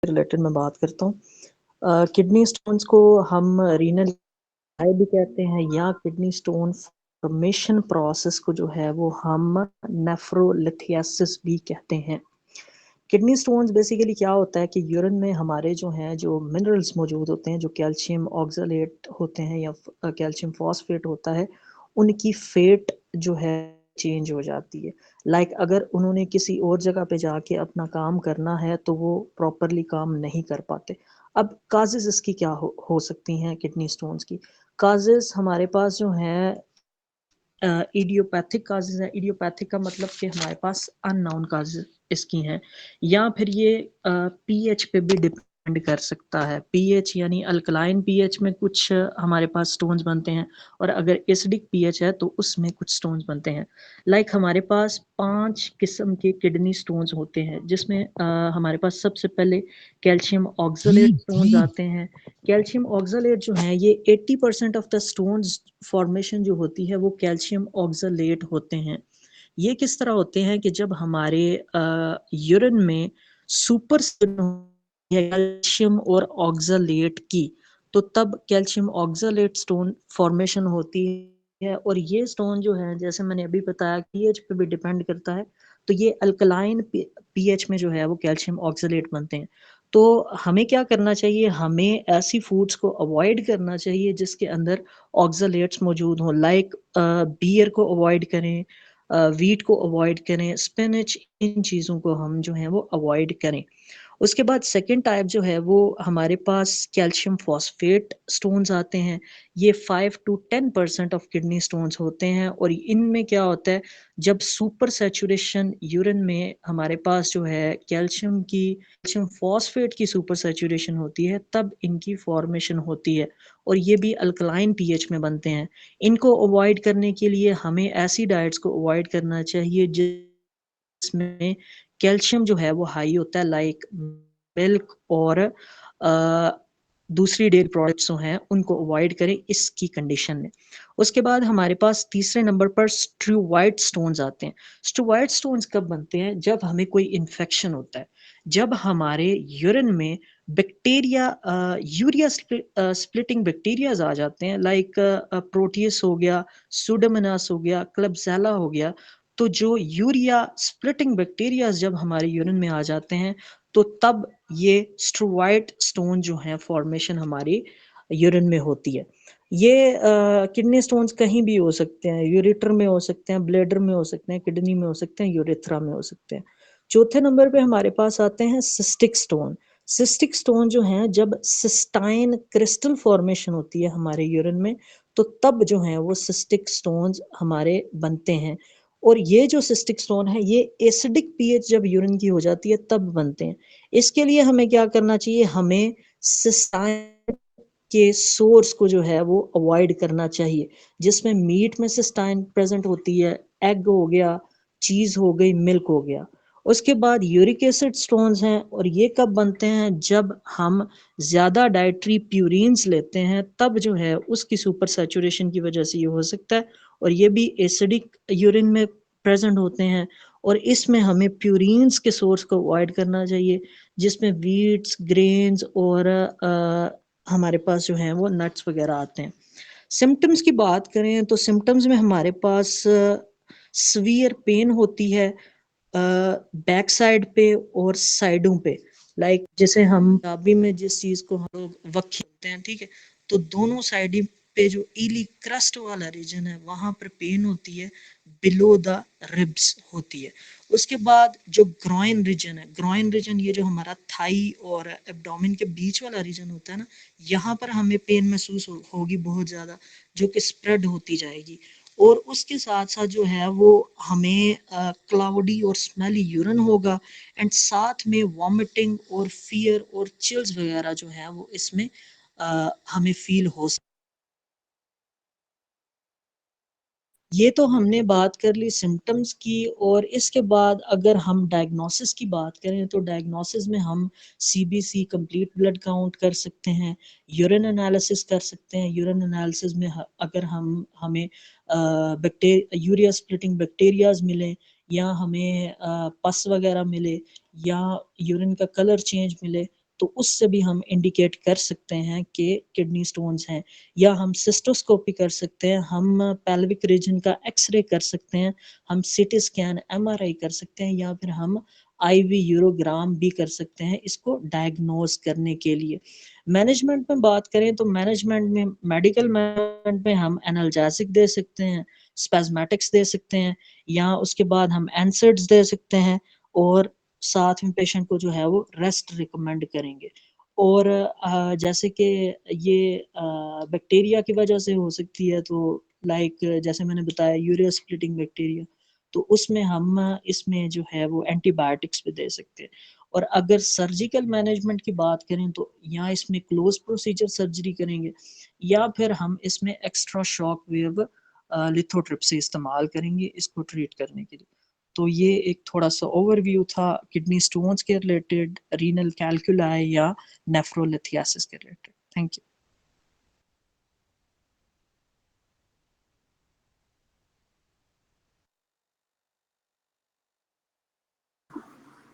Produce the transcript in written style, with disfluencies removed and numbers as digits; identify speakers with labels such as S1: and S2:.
S1: Related मैं बात करता हूँ। किडनी स्टोन्स को हम रीनल भी कहते हैं या किडनी स्टोन फॉर्मेशन प्रोसेस को जो है वो हम नेफ्रोलिथियासिस भी कहते हैं। किडनी स्टोन्स बेसिकली क्या होता है कि यूरिन में हमारे जो हैं जो मिनरल्स मौजूद होते हैं, जो कैल्शियम ऑक्सलेट होते हैं या कैल्शियम फॉस्फेट होता है, उनकी फेट जो है चेंज हो जाती है। अगर उन्होंने किसी और जगह पे जाके अपना काम करना है तो वो प्रॉपरली काम नहीं कर पाते। अब काजेज इसकी क्या हो सकती हैं किडनी स्टोन्स की? काजेज हमारे पास जो हैं इडियोपैथिक काजेज है। इडियोपैथिक का मतलब कि हमारे पास अननोन काजेज इसकी हैं, या फिर ये पीएच पे भी डिपेंड कर सकता है। पीएच यानी अल्कलाइन पीएच में कुछ हमारे पास स्टोन्स बनते हैं, और अगर एसिडिक पीएच है तो उसमें कुछ स्टोन्स बनते हैं। हमारे पास 5 किस्म के किडनी स्टोन्स होते हैं, जिसमें हमारे पास सबसे पहले कैल्शियम ऑक्सलेट स्टोन्स आते हैं। कैल्शियम ऑक्सलेट जो है ये 80% ऑफ द स्टोन्स फॉर्मेशन जो होती है वो कैल्शियम ऑक्सलेट होते हैं। ये किस तरह होते हैं कि जब हमारे यूरिन में सुपर कैल्शियम और ऑक्सलेट की, तो तब कैल्शियम ऑक्सलेट स्टोन फॉर्मेशन होती है। और ये स्टोन जो है, जैसे मैंने अभी बताया, पीएच पे भी डिपेंड करता है। तो ये अल्कलाइन पीएच में जो है वो कैल्शियम ऑक्सलेट बनते हैं। तो हमें क्या करना चाहिए? हमें ऐसी फूड्स को अवॉइड करना चाहिए जिसके अंदर ऑक्सलेट्स मौजूद हों। बियर को अवॉइड करें, वीट को अवॉइड करें, स्पिनच, इन चीज़ों को हम जो हैं वो अवॉइड करें। उसके बाद सेकंड टाइप जो है वो हमारे पास कैल्शियम फॉस्फेट स्टोन्स आते हैं। ये 5 टू 10% ऑफ किडनी स्टोन्स होते हैं, और इनमें क्या होता है, जब सुपर सैचुरेशन यूरिन में हमारे पास जो है कैल्शियम फॉस्फेट की सुपर सैचुरेशन होती है, तब इनकी फॉर्मेशन होती है, और ये भी अल्कलाइन पीएच में बनते हैं। इनको अवॉइड करने के लिए हमें ऐसी डाइट्स को अवॉइड करना चाहिए जिसमें कैल्शियम जो है वो हाई होता है, मिल्क और दूसरी डेयरी प्रोडक्ट्स जो हैं उनको अवॉइड करें इसकी कंडीशन में। उसके बाद हमारे पास तीसरे नंबर पर स्ट्रूवाइट स्टोन्स आते हैं। स्ट्रूवाइट स्टोन्स कब बनते हैं? जब हमें कोई इन्फेक्शन होता है, जब हमारे यूरिन में बैक्टीरिया यूरिया स्प्लिटिंग बैक्टीरियाज आ जाते हैं, प्रोटियस हो गया, सुडोमोनास हो गया, क्लबसेला हो गया। तो जो यूरिया स्प्लिटिंग बैक्टीरिया जब हमारे यूरिन में आ जाते हैं, तो तब ये स्ट्रूवाइट स्टोन जो है फॉर्मेशन हमारी यूरिन में होती है। ये किडनी स्टोन्स कहीं भी हो सकते हैं, यूरेटर में हो सकते हैं, ब्लैडर में हो सकते हैं, किडनी में हो सकते हैं, यूरेथ्रा में हो सकते हैं। चौथे नंबर पे हमारे पास आते हैं सिस्टिक स्टोन। सिस्टिक स्टोन जो हैं, जब सिस्टाइन क्रिस्टल फॉर्मेशन होती है हमारे यूरिन में, तो तब जो है वो सिस्टिक स्टोन्स हमारे बनते हैं। और ये जो सिस्टिक स्टोन है ये एसिडिक पीएच जब यूरिन की हो जाती है तब बनते हैं। इसके लिए हमें क्या करना चाहिए? हमें सिस्टाइन के सोर्स को जो है वो अवॉइड करना चाहिए, जिसमें मीट में सिस्टाइन प्रेजेंट होती है, एग हो गया, चीज हो गई, मिल्क हो गया। उसके बाद यूरिक एसिड स्टोन्स हैं, और ये कब बनते हैं? जब हम ज्यादा डाइटरी प्यूरिन्स लेते हैं, तब जो है उसकी सुपर सैचुरेशन की वजह से ये हो सकता है। और ये भी एसिडिक यूरिन में प्रेजेंट होते हैं, और इसमें हमें प्यूरिन्स के सोर्स को अवॉइड करना चाहिए, जिसमें वीट्स, ग्रेन्स और हमारे पास जो है वो नट्स वगैरह आते हैं। सिम्टम्स की बात करें तो सिम्टम्स में हमारे पास सवियर पेन होती है बैक साइड पे और साइडों पे। जैसे हम पंजाबी में जिस चीज को हम लोग वक्की बोलते हैं, ठीक है, तो दोनों साइड पे जो इली क्रस्ट वाला रीजन है वहां पर पेन होती है, बिलो द रिब्स होती है। उसके बाद जो ग्रॉइन रीजन है, ग्रॉइन रीजन ये जो हमारा थाई और एब्डोमेन के बीच वाला रीजन होता है ना, यहाँ पर हमें पेन महसूस होगी बहुत ज्यादा, जो कि स्प्रेड होती जाएगी। और उसके साथ साथ जो है वो हमें क्लाउडी और स्मेली यूरिन होगा, एंड साथ में वॉमिटिंग और फियर और चिल्स वगैरह जो है वो इसमें हमें फील हो सकता। ये तो हमने बात कर ली सिम्टम्स की। और इसके बाद अगर हम डायग्नोसिस की बात करें तो डायग्नोसिस में हम सीबीसी कंप्लीट ब्लड काउंट कर सकते हैं, यूरिन एनालिसिस कर सकते हैं। यूरिन एनालिसिस में अगर हमें बैक्टीरिया यूरिया स्प्लिटिंग बैक्टीरियाज मिले, या हमें पस वगैरह मिले, या यूरिन का कलर चेंज मिले, तो उससे भी हम इंडिकेट कर सकते हैं कि किडनी स्टोन्स हैं, या हम सिस्टोस्कोपी कर सकते हैं, हम पेल्विक रीजन का एक्स-रे कर सकते हैं, हम सीटी स्कैन, एमआरआई कर सकते हैं, या फिर हम आईवी यूरोग्राम भी कर सकते हैं इसको डायग्नोज करने के लिए। मैनेजमेंट में बात करें तो मैनेजमेंट में मेडिकल मैनेजमेंट में हम एनाल्जेसिक दे सकते हैं, स्पैज़मेटिक्स दे सकते हैं, या उसके बाद हम एनसेड्स दे सकते हैं, और साथ में पेशेंट को जो है वो रेस्ट रिकमेंड करेंगे। और जैसे कि ये बैक्टीरिया की वजह से हो सकती है, तो लाइक जैसे मैंने बताया यूरिया स्प्लिटिंग बैक्टीरिया, तो उसमें हम इसमें जो है वो एंटीबायोटिक्स भी दे सकते हैं। और अगर सर्जिकल मैनेजमेंट की बात करें तो या इसमें क्लोज प्रोसीजर सर्जरी करेंगे, या फिर हम इसमें एक्स्ट्रा शॉक वेव लिथोट्रिप्सी इस्तेमाल करेंगे इसको ट्रीट करने के लिए। तो ये एक थोड़ा-सा ओवरव्यू था किडनी स्टोन्स के रिलेटेड, रीनल कैल्कुलाई या नेफ्रोलिथियासिस के रिलेटेड। Thank you.